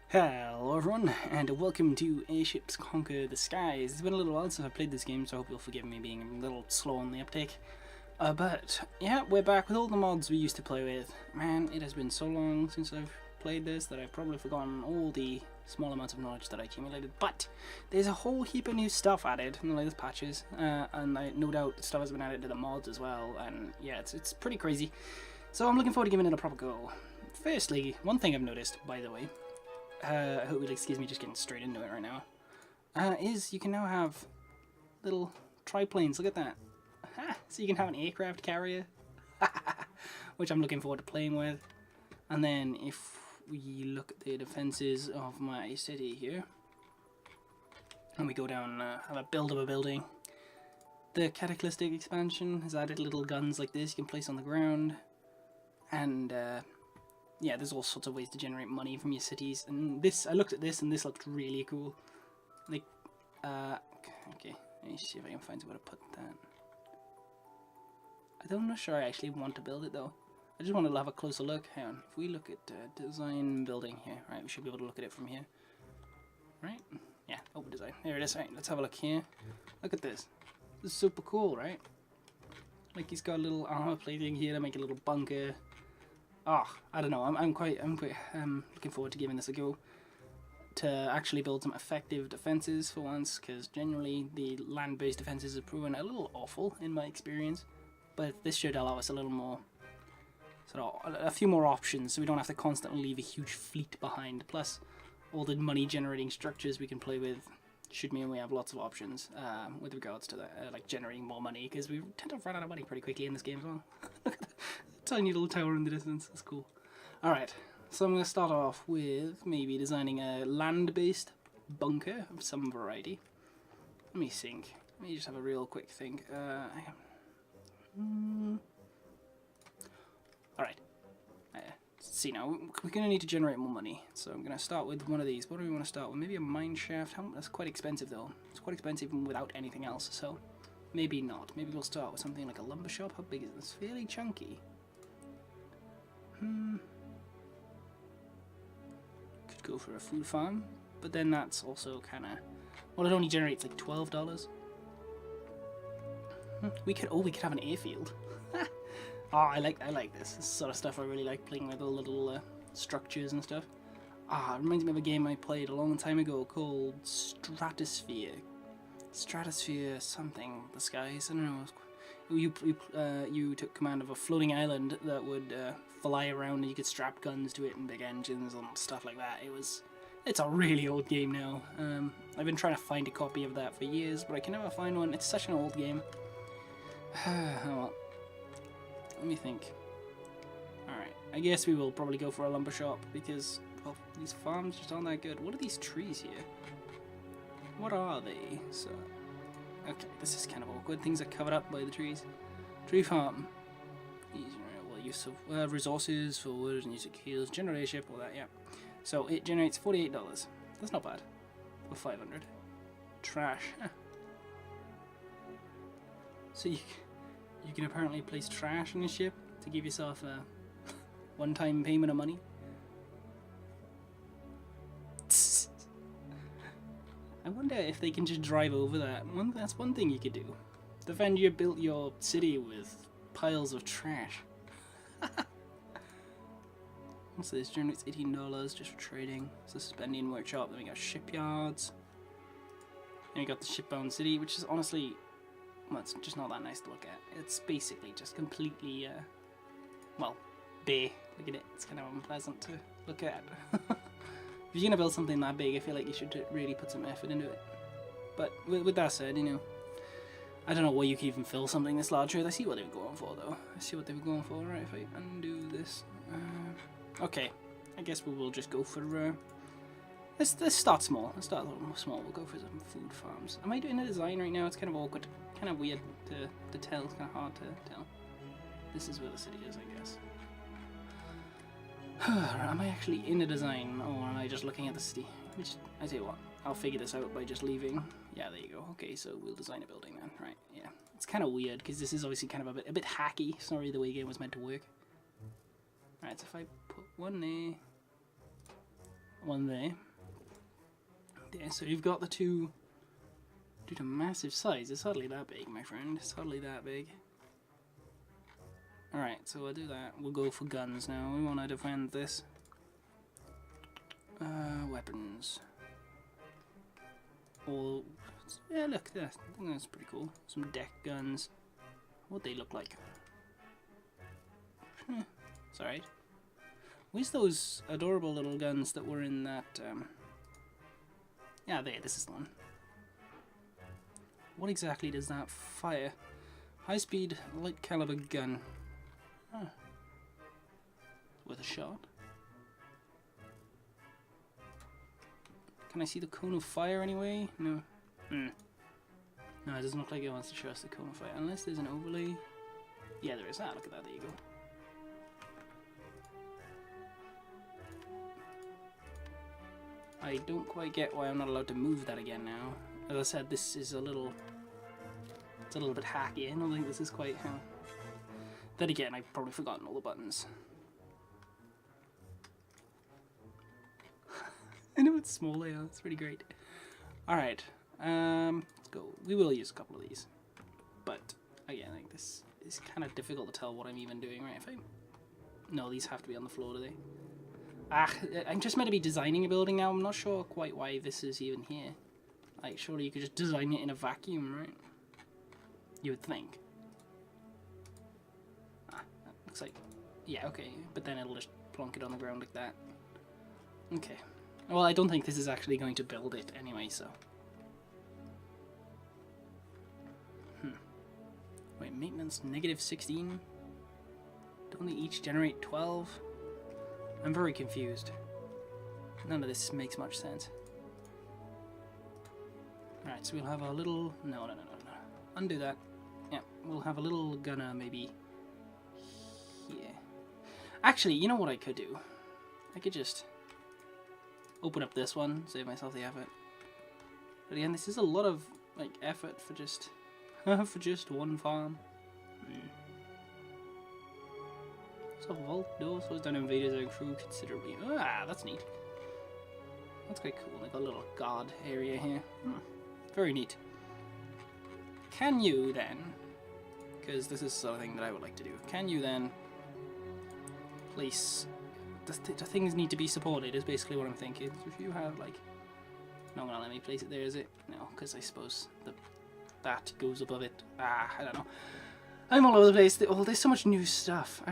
Hello everyone, and welcome to Airships Conquer the Skies. It's been a little while since I played this game, so I hope you'll forgive me being a little slow on the uptake. But yeah, we're back with all the mods we used to play with. Man, it has been so long since I've played this that I've probably forgotten all the small amounts of knowledge that I accumulated. But there's a whole heap of new stuff added in the latest patches, and no doubt stuff has been added to the mods as well. And yeah, it's pretty crazy. So I'm looking forward to giving it a proper go. Firstly, one thing I've noticed, by the way, I hope you'll excuse me just getting straight into it right now, is you can now have little triplanes. Look at that. So you can have an aircraft carrier, which I'm looking forward to playing with. And then if we look at the defenses of my city here, and we go down, have a build of a building, the Cataclysmic expansion has added little guns like this you can place on the ground, and yeah, there's all sorts of ways to generate money from your cities. And this, I looked at this and this looked really cool. Like, okay, let me see if I can find somewhere to put that. I'm not sure I actually want to build it though. I just wanted to have a closer look. Hang on, if we look at design building here, right, we should be able to look at it from here. Right? Yeah, open design. There it is. Right, let's have a look here. Look at this. This is super cool, right? Like he's got a little armor plating here to make a little bunker. Oh, I don't know. I'm quite looking forward to giving this a go. To actually build some effective defenses for once, because generally the land-based defenses have proven a little awful in my experience. But this should allow us a little more, a few more options, so we don't have to constantly leave a huge fleet behind. Plus, all the money-generating structures we can play with should mean we have lots of options with regards to that, like generating more money, because we tend to run out of money pretty quickly in this game as well. Look at that tiny little tower in the distance. That's cool. Alright, so I'm going to start off with maybe designing a land-based bunker of some variety. Let me think. Let me just have a real quick think. Alright. See now, we're going to need to generate more money. So I'm going to start with one of these. What do we want to start with? Maybe a mine shaft. That's quite expensive though. It's quite expensive without anything else. So maybe not. Maybe we'll start with something like a lumber shop. How big is this? Fairly chunky. Could go for a food farm. But then that's also kind of... Well, it only generates like $12. We could have an airfield. Oh, I like this. This sort of stuff I really like, playing with all the little structures and stuff. It reminds me of a game I played a long time ago called Stratosphere. Stratosphere something, the skies, I don't know. You took command of a floating island that would fly around, and you could strap guns to it and big engines and stuff like that. It's a really old game now. I've been trying to find a copy of that for years, but I can never find one. It's such an old game. Oh well. Let me think. Alright, I guess we will probably go for a lumber shop because, well, these farms just aren't that good. What are these trees here? What are they? So, okay, this is kind of awkward. Things are covered up by the trees. Tree farm. Well, use of resources for wood and use of kills. Generate ship, all that, yeah. So it generates $48. That's not bad. For 500. Trash. So you can apparently place trash on your ship to give yourself a one-time payment of money. I wonder if they can just drive over that. That's one thing you could do. Defend your city with piles of trash. What's this? Generates $18 just for trading. So spending workshop. Then we got shipyards. And we got the shipbound city, which is honestly... Well, it's just not that nice to look at. It's basically just completely, well, bare. Look at it. It's kind of unpleasant to look at. If you're going to build something that big, I feel like you should really put some effort into it. But with that said, you know, I don't know where you can even fill something this large with. I see what they were going for, though. I see what they were going for. Right, if I undo this. Okay, I guess we will just go for... Let's start small. Let's start a little more small. We'll go for some food farms. Am I doing a design right now? It's kind of awkward. Kind of weird to tell. It's kind of hard to tell. This is where the city is, I guess. Am I actually in a design, or am I just looking at the city? I tell you what, I'll figure this out by just leaving. Yeah, there you go. Okay, so we'll design a building then. Right, yeah. It's kind of weird, because this is obviously kind of a bit hacky. It's not really the way the game was meant to work. Alright, so if I put one there... one there. There, so you've got the two. Due to massive size, it's hardly that big, my friend. It's hardly that big. Alright, so we'll do that. We'll go for guns now. We want to defend this. Weapons. All. Yeah, look, I think that's pretty cool. Some deck guns. What they look like. It's alright. Where's those adorable little guns that were in that, yeah, there, this is the one. What exactly does that fire? High speed, light caliber gun. Huh. Worth a shot. Can I see the cone of fire anyway? No. No, it doesn't look like it wants to show us the cone of fire. Unless there's an overlay. Yeah, there is. Ah, look at that. There you go. I don't quite get why I'm not allowed to move that again now. As I said, this is a little... It's a little bit hacky. I don't think this is quite how... Then again, I've probably forgotten all the buttons. I know it's small, yeah. It's pretty great. Alright. Let's go. We will use a couple of these. But, again, I think this is kind of difficult to tell what I'm even doing, right? If I... No, these have to be on the floor, do they? Ah, I'm just meant to be designing a building now. I'm not sure quite why this is even here. Like, surely you could just design it in a vacuum, right? You would think. Ah, that looks like... Yeah, okay. But then it'll just plonk it on the ground like that. Okay. Well, I don't think this is actually going to build it anyway, so... Wait, maintenance -16? Don't they each generate 12? I'm very confused. None of this makes much sense. Alright, so we'll have a little... No. Undo that. Yeah, we'll have a little gunner maybe here. Actually, you know what I could do? I could just open up this one, save myself the effort. But again, this is a lot of like effort for just for just one farm. So vault door slows down invaders and crew considerably. Ah, that's neat. That's quite cool. Like a little guard area here. Very neat. Can you then, because this is the sort of thing that I would like to do, can you then place, the things need to be supported is basically what I'm thinking. So if you have like, not gonna let me place it there, is it? No, because I suppose that goes above it. Ah, I don't know. I'm all over the place. Oh, there's so much new stuff.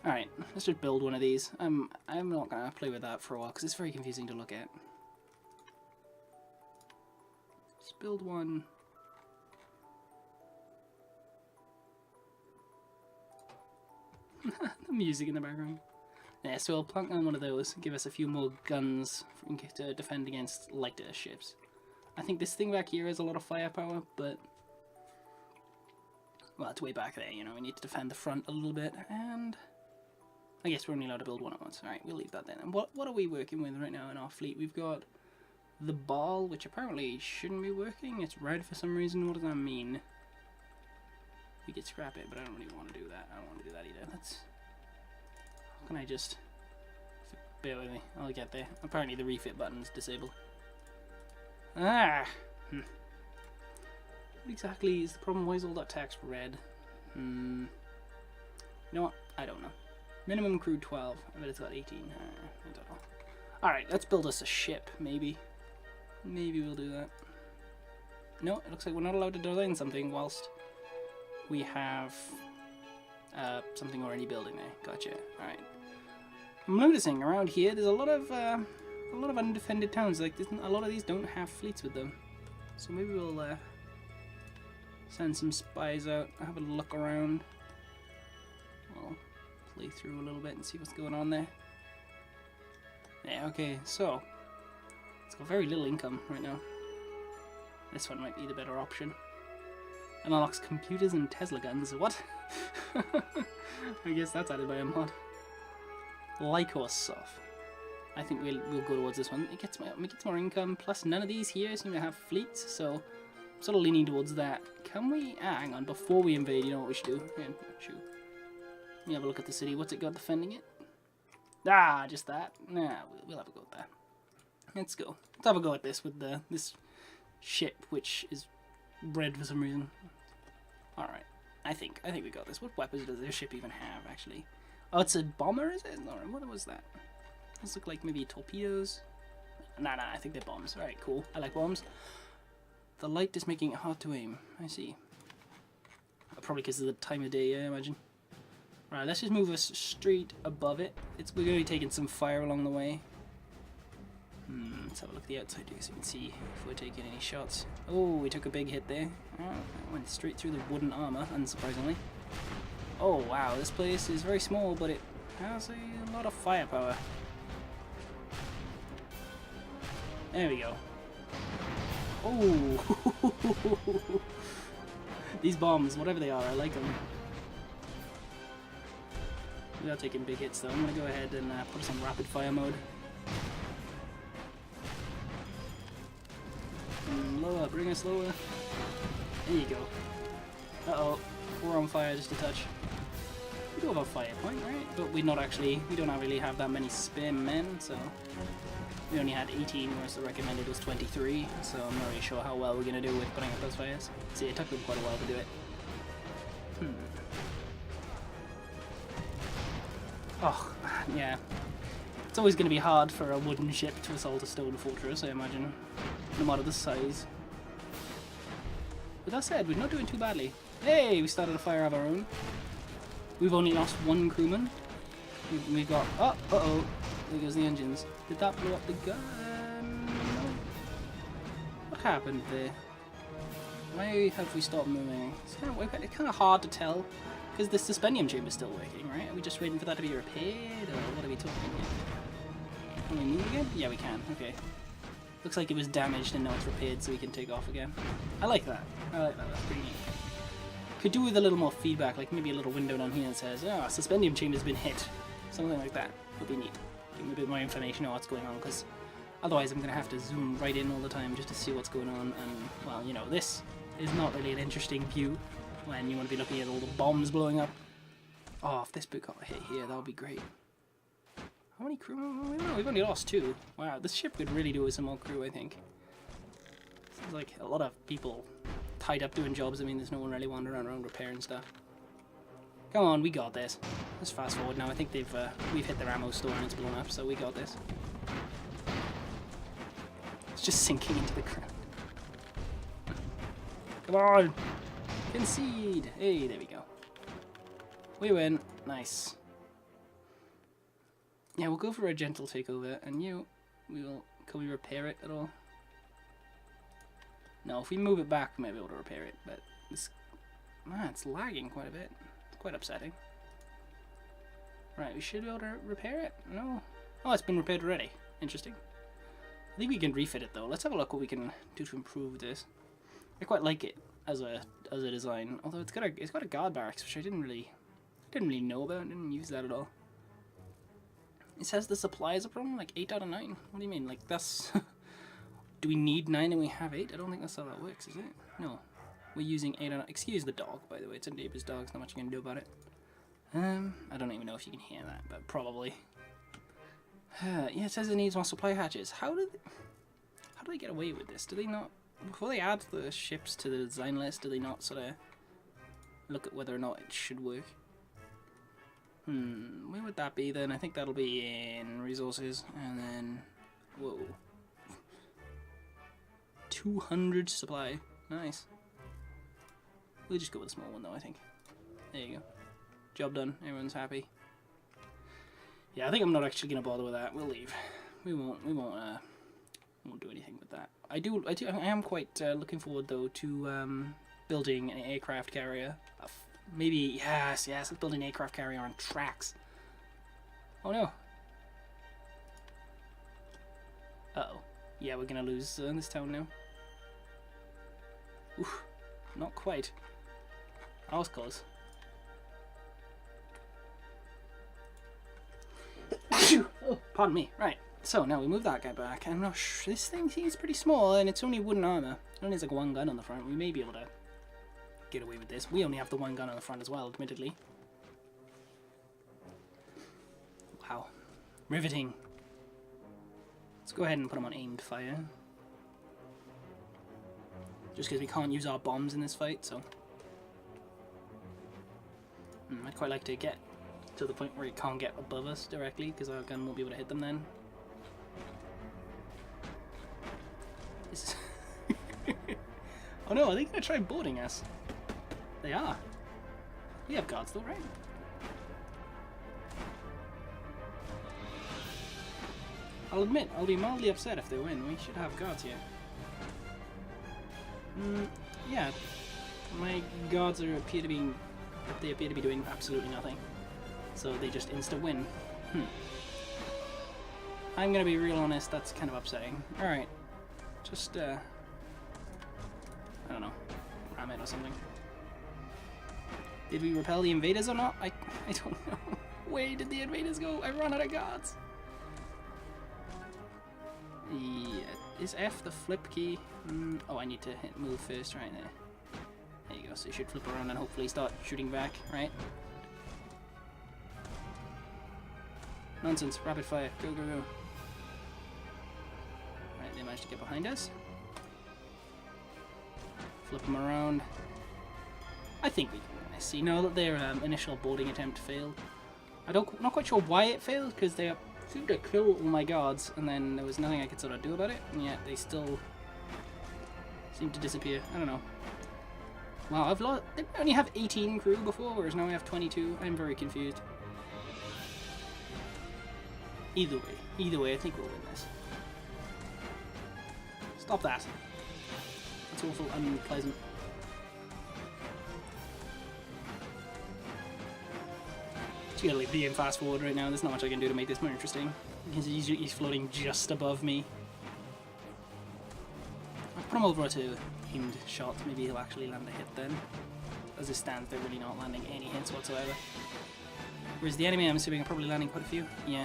Alright, let's just build one of these. I'm not gonna play with that for a while because it's very confusing to look at. Let's build one. The music in the background. Yeah, so we'll plunk on one of those, give us a few more guns to defend against lighter ships. I think this thing back here has a lot of firepower, but... Well, it's way back there, you know, we need to defend the front a little bit, and... I guess we're only allowed to build one at once. Alright, we'll leave that then. And what are we working with right now in our fleet? We've got the ball, which apparently shouldn't be working. It's red for some reason. What does that mean? We could scrap it, but I don't really want to do that. I don't want to do that either. Let's... How can I just... Bear with me. I'll get there. Apparently the refit button's disabled. Ah! What exactly is the problem? Why is all that text red? You know what? I don't know. Minimum crew 12. I bet it's got 18. I don't know. Alright, let's build us a ship, maybe. Maybe we'll do that. No, it looks like we're not allowed to design something whilst we have something already building there. Gotcha. Alright. I'm noticing around here there's a lot of undefended towns. Like a lot of these don't have fleets with them. So maybe we'll send some spies out, have a look around. We'll play through a little bit and see what's going on there. Yeah, okay, so it's got very little income right now. This one might be the better option. Unlocks computers and Tesla guns. What? I guess that's added by a mod. Lycor Soft. I think we'll go towards this one. It gets more income. Plus, none of these here seem to have fleets, so I'm sort of leaning towards that. Can we? Hang on. Before we invade, you know what we should do? Yeah, shoot. Let me have a look at the city. What's it got defending it? Ah, just that. Nah, we'll have a go with that. Let's go. Let's have a go at this with this ship, which is red for some reason. Alright. I think we got this. What weapons does this ship even have, actually? Oh, it's a bomber, is it? Or what was that? Those look like maybe torpedoes. Nah, I think they're bombs. Alright, cool. I like bombs. The light is making it hard to aim. I see. Probably because of the time of day, I imagine. Right, let's just move us straight above it. We're going to be taking some fire along the way. Let's have a look at the outside here so we can see if we're taking any shots. Oh, we took a big hit there. Oh, that went straight through the wooden armor, unsurprisingly. Oh, wow, this place is very small, but it has a lot of firepower. There we go. Oh! These bombs, whatever they are, I like them. Without taking big hits though, I'm going to go ahead and put us on rapid fire mode. Lower, bring us lower. There you go. Uh-oh, we're on fire just a touch. We do have a fire point, right? But we don't really have that many spare men, so we only had 18, whereas the recommended was 23, so I'm not really sure how well we're going to do with putting up those fires. See, it took them quite a while to do it. Oh, yeah. It's always going to be hard for a wooden ship to assault a stone fortress, I imagine, no matter the size. With that said, we're not doing too badly. Hey, we started a fire of our own. We've only lost one crewman. We got... Oh, uh-oh. There goes the engines. Did that blow up the gun? No. What happened there? Why have we stopped moving? It's kind of hard to tell, because the suspendium chamber's still working, right? Are we just waiting for that to be repaired, or what are we talking here? Can we move again? Yeah, we can. Okay. Looks like it was damaged and now it's repaired, so we can take off again. I like that. I like that. That's pretty neat. Could do with a little more feedback, like maybe a little window down here that says, "Oh, suspendium chamber's been hit." Something like that would be neat. Give me a bit more information on what's going on, because otherwise I'm going to have to zoom right in all the time just to see what's going on, and, well, you know, this is not really an interesting view when you want to be looking at all the bombs blowing up. Oh, if this book got hit here, that would be great. How many crew? No, we've only lost 2. Wow, this ship could really do with some more crew, I think. Seems like a lot of people tied up doing jobs. I mean, there's no one really wandering around repairing stuff. Come on, we got this. Let's fast forward now. I think we've hit their ammo store and it's blown up, so we got this. It's just sinking into the ground. Come on! Concede! Hey, there we go. We win. Nice. Yeah, we'll go for a gentle takeover, and can we repair it at all? No, if we move it back, we might be able to repair it, but it's lagging quite a bit. It's quite upsetting. Right, we should be able to repair it? No? Oh, it's been repaired already. Interesting. I think we can refit it though. Let's have a look what we can do to improve this. I quite like it as a design, although it's got a guard barracks, which I didn't really know about. Didn't use that at all. It says the supplies are problem, like 8 out of 9. What do you mean? Like, that's... Do we need 9 and we have 8? I don't think that's how that works, is it? No. We're using 8 out of 9. Excuse the dog, by the way. It's a neighbor's dog. There's not much you can do about it. I don't even know if you can hear that, but probably. Yeah, it says it needs more supply hatches. How do they get away with this? Do they not... Before they add the ships to the design list, do they not sort of look at whether or not it should work? Where would that be then? I think that'll be in resources, and then, whoa, 200 supply, nice. We'll just go with a small one though, I think. There you go. Job done, everyone's happy. Yeah, I think I'm not actually gonna bother with that. We'll leave. We won't do anything with that. I am quite looking forward though to building an aircraft carrier. Maybe, yes, let's build an aircraft carrier on tracks. Oh no. Uh-oh. Yeah, we're gonna lose this town now. Oof, not quite. I was close. Oh, pardon me. Right, so now we move that guy back. I'm not sure. This thing seems pretty small, and it's only wooden armor. It only has like 1 gun on the front. We may be able to get away with this. We only have the 1 gun on the front as well, admittedly. Wow. Riveting. Let's go ahead and put them on aimed fire. Just because we can't use our bombs in this fight, so... I'd quite like to get to the point where it can't get above us directly, because our gun won't be able to hit them then. Oh no, are they going to try boarding us? They are. We have guards though, right? I'll admit, I'll be mildly upset if they win. We should have guards here. Yeah. My guards appear to be doing absolutely nothing. So they just insta-win. I'm gonna be real honest, that's kind of upsetting. Alright. Just, I don't know. Ram it or something. Did we repel the invaders or not? I don't know. Where did the invaders go? I ran out of guards. Yeah. Is F the flip key? Oh, I need to hit move first, right there. There you go, so you should flip around and hopefully start shooting back, right? Nonsense, rapid fire, go, go, go. Right, they managed to get behind us. Flip them around. I think we can win this. You know that their initial boarding attempt failed. Not quite sure why it failed, because they seemed to kill all my guards, and then there was nothing I could sort of do about it, and yet they still seem to disappear. I don't know. Wow, I've lost. Didn't I only have 18 crew before, whereas now I have 22. I'm very confused. Either way, I think we'll win this. Stop that. It's awful unpleasant. Just gotta leave the game fast forward right now. There's not much I can do to make this more interesting. Because he's floating just above me. I'll put him over to aimed shot. Maybe he'll actually land a hit then. As it stands, they're really not landing any hits whatsoever. Whereas the enemy, I'm assuming, are probably landing quite a few. Yeah.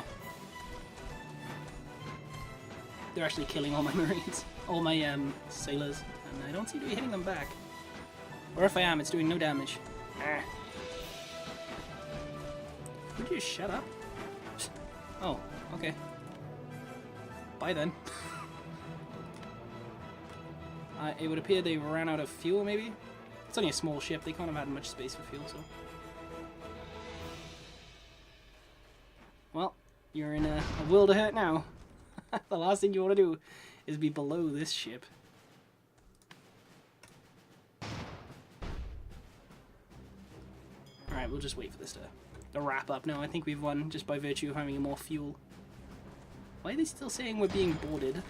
They're actually killing all my marines. All my sailors. And I don't seem to be hitting them back. Or if I am, it's doing no damage. Would you shut up? Oh, okay. Bye then. It would appear they ran out of fuel, maybe? It's only a small ship, they can't have had much space for fuel, so... Well, you're in a world of hurt now. The last thing you want to do is be below this ship. Alright, we'll just wait for this to wrap up now. I think we've won just by virtue of having more fuel. Why are they still saying we're being boarded?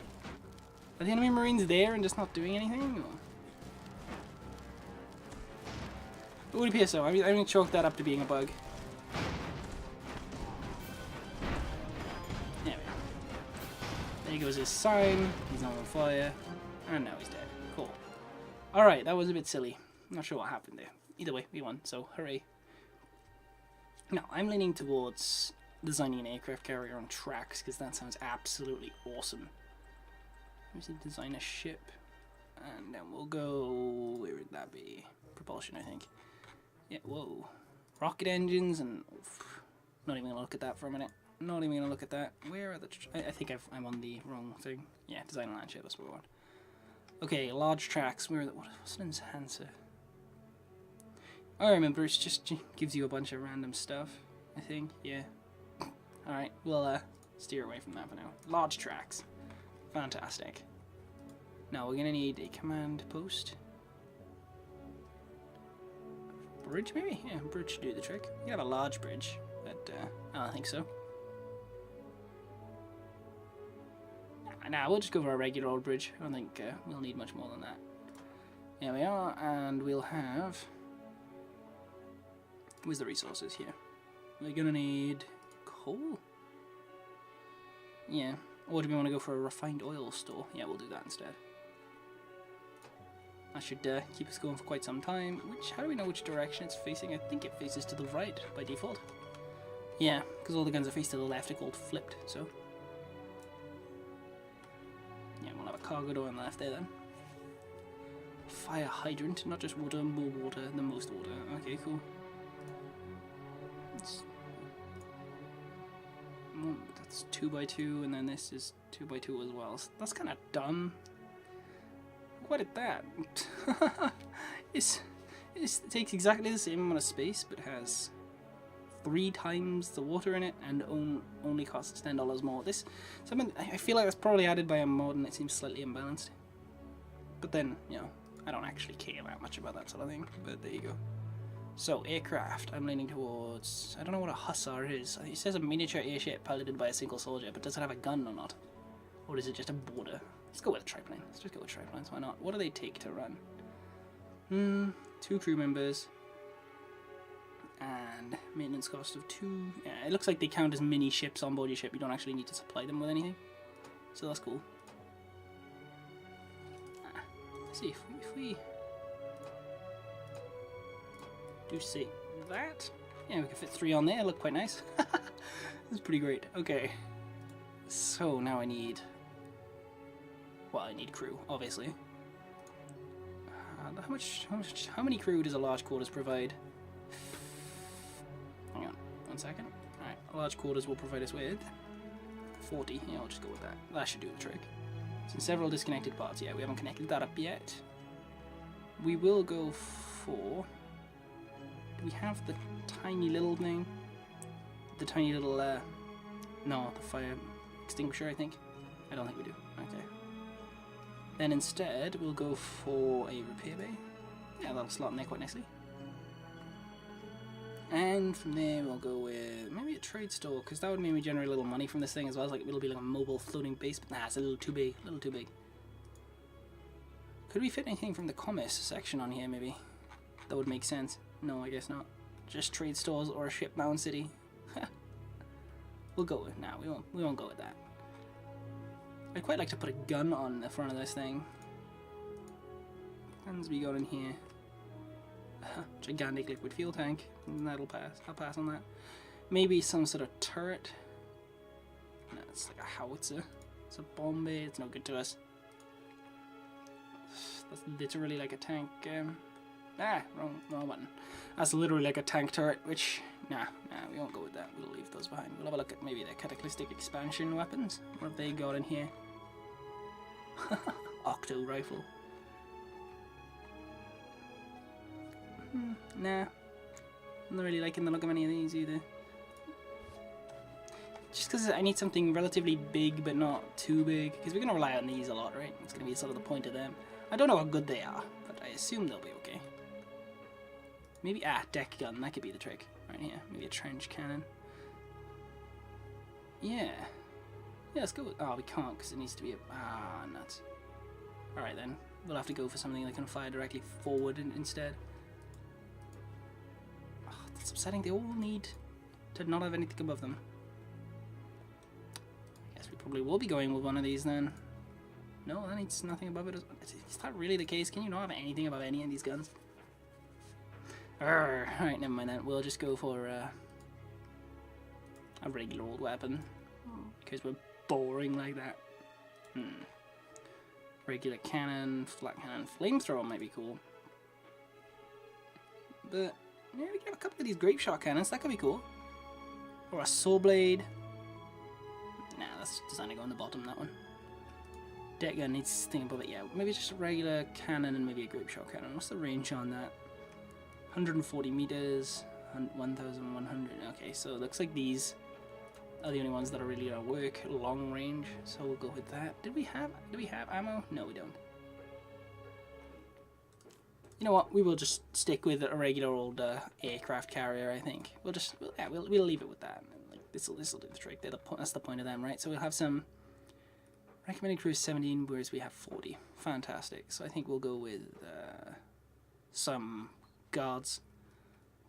Are the enemy marines there and just not doing anything? Or? It would appear so. I'm going to chalk that up to being a bug. There we go. There goes his sign. He's not on fire. And now he's dead. Cool. Alright, that was a bit silly. I'm not sure what happened there. Either way, we won, so hooray. Now, I'm leaning towards designing an aircraft carrier on tracks, because that sounds absolutely awesome. Let me see, design a ship, and then we'll go, where would that be? Propulsion, I think. Yeah, whoa. Rocket engines, and oof, not even going to look at that for a minute. Not even going to look at that. Where are the, I think I'm on the wrong thing. Yeah, design a land ship, that's what we want. Okay, large tracks, where are the, what's an enhancer? I remember, it just gives you a bunch of random stuff, I think, yeah. Alright, we'll steer away from that for now. Large tracks. Fantastic. Now we're gonna need a command post. Bridge, maybe? Yeah, bridge should do the trick. You have a large bridge, but I don't think so. Nah, we'll just go for a regular old bridge. I don't think we'll need much more than that. There we are, and we'll have... Where's the resources here? We're gonna need coal? Yeah. Or do we want to go for a refined oil store? Yeah, we'll do that instead. That should keep us going for quite some time. How do we know which direction it's facing? I think it faces to the right by default. Yeah, because all the guns are faced to the left, they're called flipped, so... Yeah, we'll have a cargo door on the left there then. Fire hydrant, not just water, more water than most water. Okay, cool. That's It's 2x2, and then this is 2x2 as well. So that's kind of dumb. What at that? It takes exactly the same amount of space, but has 3 times the water in it, and only costs $10 more. I feel like that's probably added by a mod, and it seems slightly imbalanced. But then, you know, I don't actually care that much about that sort of thing. But there you go. So, aircraft, I'm leaning towards... I don't know what a hussar is. It says a miniature airship piloted by a single soldier, but does it have a gun or not? Or is it just a border? Let's go with a triplane. Let's just go with triplanes, why not? What do they take to run? 2 crew members. And maintenance cost of 2. Yeah, it looks like they count as mini ships on board your ship. You don't actually need to supply them with anything. So that's cool. Let's see if we do say that. Yeah, we can fit 3 on there. Look quite nice. That's pretty great. Okay. So now I need... Well, I need crew, obviously. How many crew does a large quarters provide? Hang on, 1 second. Alright, large quarters will provide us with 40. Yeah, I'll just go with that. That should do the trick. So several disconnected parts. Yeah, we haven't connected that up yet. We will go for... Do we have the tiny little thing? The tiny little, no, the fire extinguisher, I think. I don't think we do. Okay. Then instead, we'll go for a repair bay. Yeah, that'll slot in there quite nicely. And from there, we'll go with maybe a trade store, because that would maybe generate a little money from this thing as well. It's like, it'll be like a mobile floating base, but nah, it's a little too big. A little too big. Could we fit anything from the commerce section on here, maybe? That would make sense. No, I guess not. Just trade stores or a ship-bound city. We'll go with... Nah, we won't go with that. I'd quite like to put a gun on the front of this thing. Guns we got in here. Gigantic liquid fuel tank. That'll pass. I'll pass on that. Maybe some sort of turret. No, it's like a howitzer. It's a bomb bay. It's no good to us. That's literally like a tank. Wrong button. That's literally like a tank turret, which... Nah, we won't go with that. We'll leave those behind. We'll have a look at maybe the cataclysmic expansion weapons. What have they got in here? Octo rifle. Nah. I'm not really liking the look of any of these either. Just because I need something relatively big but not too big. Because we're going to rely on these a lot, right? It's going to be sort of the point of them. I don't know how good they are, but I assume they'll be okay. Maybe, deck gun. That could be the trick. Right here. Maybe a trench cannon. Yeah. Yeah, let's go with... Oh, we can't because it needs to be a... nuts. Alright then. We'll have to go for something that can fire directly forward instead. Oh, that's upsetting. They all need to not have anything above them. I guess we probably will be going with one of these then. No, that needs nothing above it. Is that really the case? Can you not have anything above any of these guns? Alright, never mind that. We'll just go for a regular old weapon. Because we're boring like that. Regular cannon, flat cannon, flamethrower might be cool. But, yeah, we can have a couple of these grape shot cannons. That could be cool. Or a saw blade. Nah, that's designed to go on the bottom, that one. Deck gun needs to think above it, yeah. Maybe just a regular cannon and maybe a grape shot cannon. What's the range on that? 140 meters, 1,100. Okay, so it looks like these are the only ones that are really gonna work long range. So we'll go with that. Do we have ammo? No, we don't. You know what? We will just stick with a regular old aircraft carrier. I think we'll leave it with that. Like this will do the trick. That's the point of them, right? So we'll have some recommended crew 17, whereas we have 40. Fantastic. So I think we'll go with some guards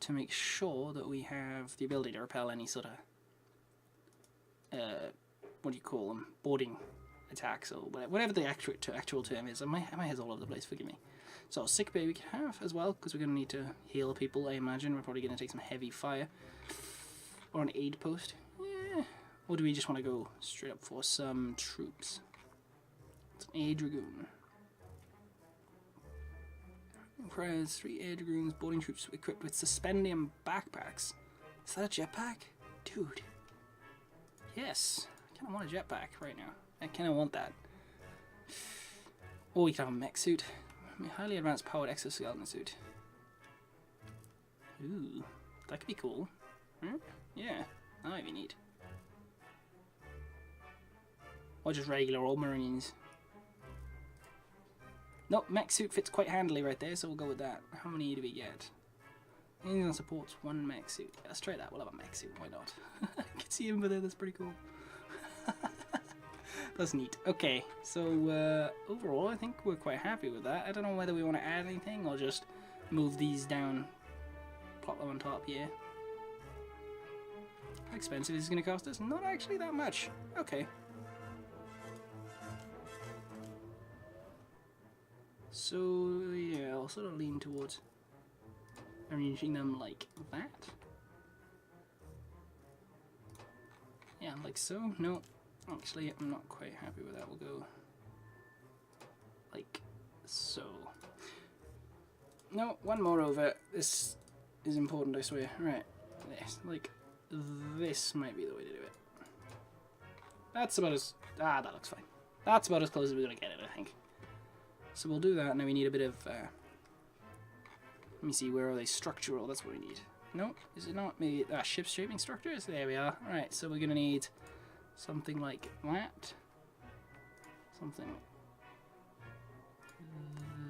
to make sure that we have the ability to repel any sort of what do you call them, boarding attacks or whatever the actual term is. My head's all over the place, forgive me. So sick bay we can have as well, because we're going to need to heal people. I imagine we're probably going to take some heavy fire or an aid post. Yeah. Or do we just want to go straight up for some troops? It's an air dragoon. Requires 3 air dragoons, boarding troops equipped with suspendium backpacks. Is that a jetpack? Dude. Yes. kind of want a jetpack right now. I kind of want that. Oh, you can have a mech suit. Highly advanced powered exoskeleton suit. Ooh, that could be cool. Hmm? Yeah, that might be neat. Or just regular old Marines. Nope, mech suit fits quite handily right there, so we'll go with that. How many do we get? Anything that supports one mech suit. Yeah, let's try that. We'll have a mech suit, why not? I can see him over there, that's pretty cool. That's neat. Okay, so overall I think we're quite happy with that. I don't know whether we want to add anything or just move these down, plot them on top here. How expensive is this going to cost us? Not actually that much. Okay. So yeah, I'll sort of lean towards arranging them like that. Yeah, like so. No, actually I'm not quite happy with that. We'll go like so. No, one more over. This is important, I swear. Right, this, like this might be the way to do it. That's about as, that looks fine. That's about as close as we're gonna get it, I think. So we'll do that. Now we need a bit of, let me see, where are they? Structural, that's what we need. No, is it not? Maybe, ship shaping structures? There we are. Alright, so we're going to need something like that. Something like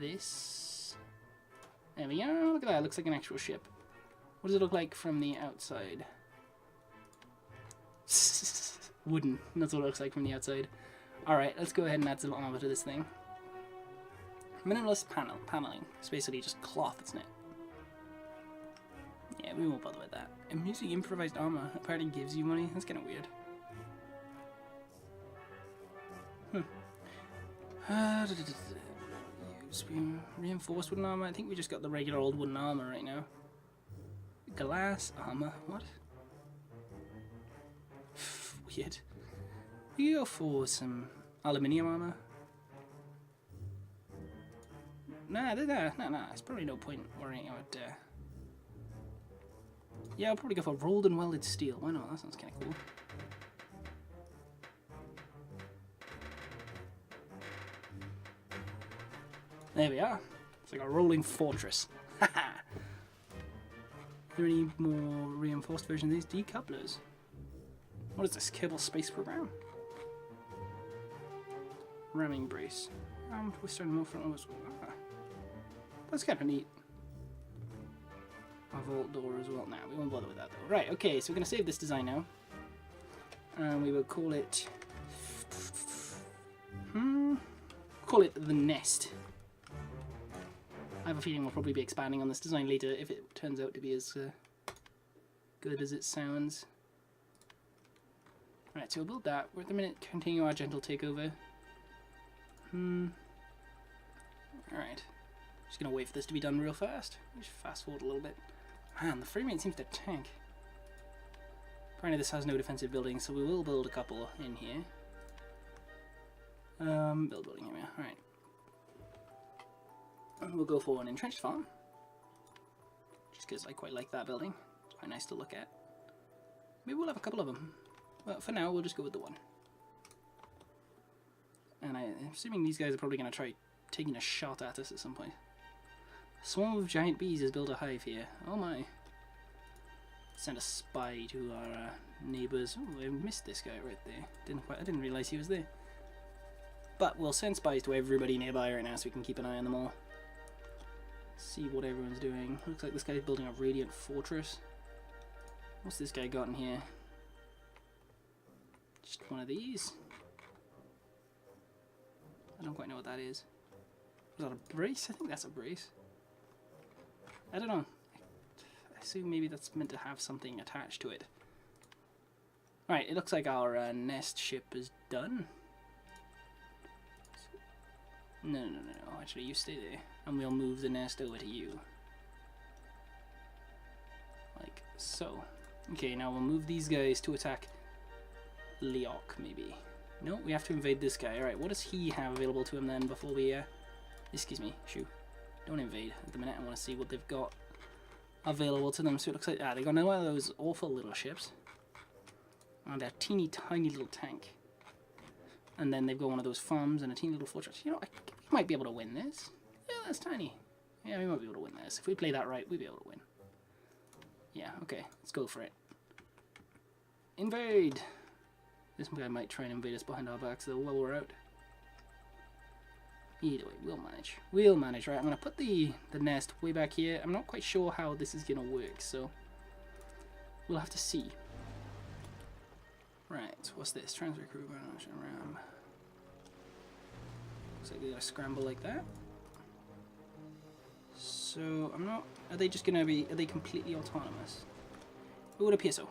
this. There we go, look at that, it looks like an actual ship. What does it look like from the outside? Wooden, that's what it looks like from the outside. Alright, let's go ahead and add some armor to this thing. Minimalist paneling. It's basically just cloth, isn't it? Yeah, we won't bother with that. I'm using improvised armor. Apparently gives you money. That's kind of weird. Use reinforced wooden armor. I think we just got the regular old wooden armor right now. Glass armor. What? Weird. We go for some aluminium armor. Nah, there's probably no point worrying about, yeah, I'll probably go for rolled and welded steel. Why not? That sounds kind of cool. There we are. It's like a rolling fortress. Haha! Are there any more reinforced versions of these decouplers? What is this? Kerbal Space Program? Ramming brace. Twister and more front overs. That's kind of neat. A vault door as well. Nah, we won't bother with that though. Right, okay, so we're going to save this design now. And we will call it... Call it the Nest. I have a feeling we'll probably be expanding on this design later if it turns out to be as good as it sounds. Right, so we'll build that. We're at the minute continue our gentle takeover. Alright. Just gonna wait for this to be done real fast. Just fast forward a little bit. Man, the frame rate seems to tank. Apparently this has no defensive buildings, so we will build a couple in here. Build building here, alright. We'll go for an entrenched farm. Just because I quite like that building. It's quite nice to look at. Maybe we'll have a couple of them. But for now, we'll just go with the one. And I'm assuming these guys are probably going to try taking a shot at us at some point. A swarm of giant bees has built a hive here. Oh my. Send a spy to our neighbours. Oh, I missed this guy right there. I didn't realise he was there. But we'll send spies to everybody nearby right now so we can keep an eye on them all. See what everyone's doing. Looks like this guy's building a radiant fortress. What's this guy got in here? Just one of these. I don't quite know what that is. Is that a brace? I think that's a brace. I don't know. I assume maybe that's meant to have something attached to it. Right, it looks like our nest ship is done. No. Actually, you stay there. And we'll move the nest over to you. Like so. Okay, now we'll move these guys to attack Leok, maybe. No, we have to invade this guy. Alright, what does he have available to him then before we, excuse me, shoo. Don't invade at the minute. I want to see what they've got available to them. So it looks like, they got one of those awful little ships. And a teeny tiny little tank. And then they've got one of those farms and a teeny little fortress. You know, we might be able to win this. Yeah, that's tiny. Yeah, we might be able to win this. If we play that right, we'll be able to win. Yeah, okay, let's go for it. Invade! This guy might try and invade us behind our backs though while we're out. Either way, we'll manage. We'll manage, right? I'm going to put the nest way back here. I'm not quite sure how this is going to work, so we'll have to see. Right, what's this? Transfer crew, ram. Looks like they gotta scramble like that. So, I'm not... Are they just gonna be... Are they completely autonomous? It would appear so.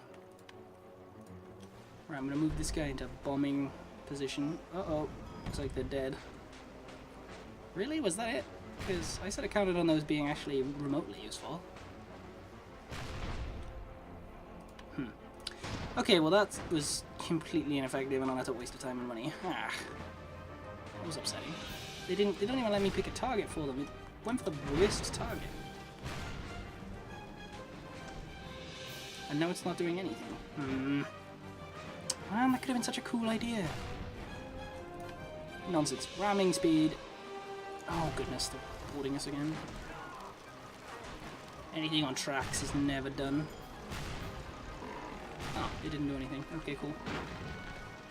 Right, I'm gonna move this guy into bombing position. Uh-oh. Looks like they're dead. Really? Was that it? Because I sort of counted on those being actually remotely useful. Okay, well that was completely ineffective and a total waste of time and money. Ah, that was upsetting. They don't even let me pick a target for them. It went for the worst target. And now it's not doing anything. Man, that could have been such a cool idea. Nonsense. Ramming speed. Oh goodness, they're boarding us again. Anything on tracks is never done. Oh, they didn't do anything. Okay, cool.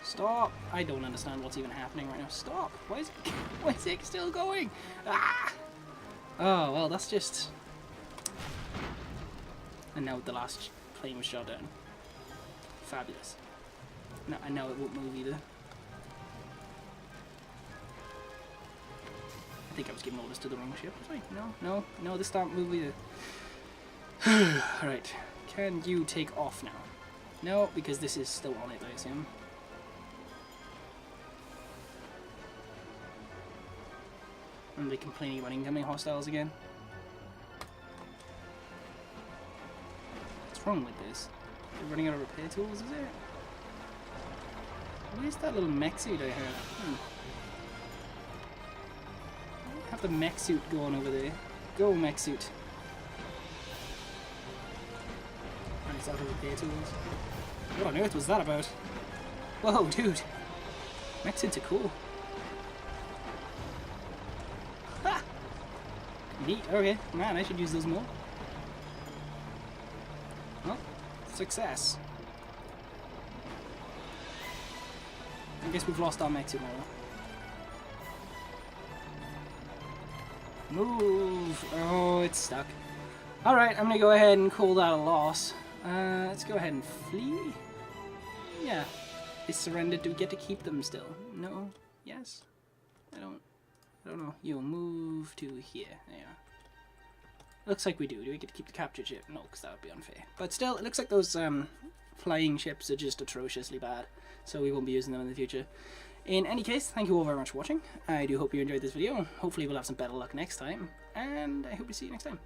Stop! I don't understand what's even happening right now. Stop! Why is it still going? Ah! Oh, well, that's just... And now the last plane was shot down. Fabulous. No, I know it won't move either. I think I was giving orders to the wrong ship. Sorry. No, this don't move either. Alright. Can you take off now? No, because this is still on it, I assume. And they're complaining about incoming hostiles again. What's wrong with this? They're running out of repair tools, is it? Where's that little mech suit I heard? Have the mech suit going over there. Go, mech suit. And it's out of repair tools. What on earth was that about? Whoa, dude. Mech suits are cool. Ha! Neat, okay. Man, I should use those more. Well, success. I guess we've lost our mech suit now. Move! Oh, it's stuck. Alright, I'm gonna go ahead and call that a loss. Let's go ahead and flee. Yeah. They surrendered. Do we get to keep them still? No? Yes? I don't know. You'll move to here. There you are. Looks like we do. Do we get to keep the captured ship? No, because that would be unfair. But still, it looks like those flying ships are just atrociously bad. So we won't be using them in the future. In any case, thank you all very much for watching. I do hope you enjoyed this video. Hopefully we'll have some better luck next time. And I hope to see you next time.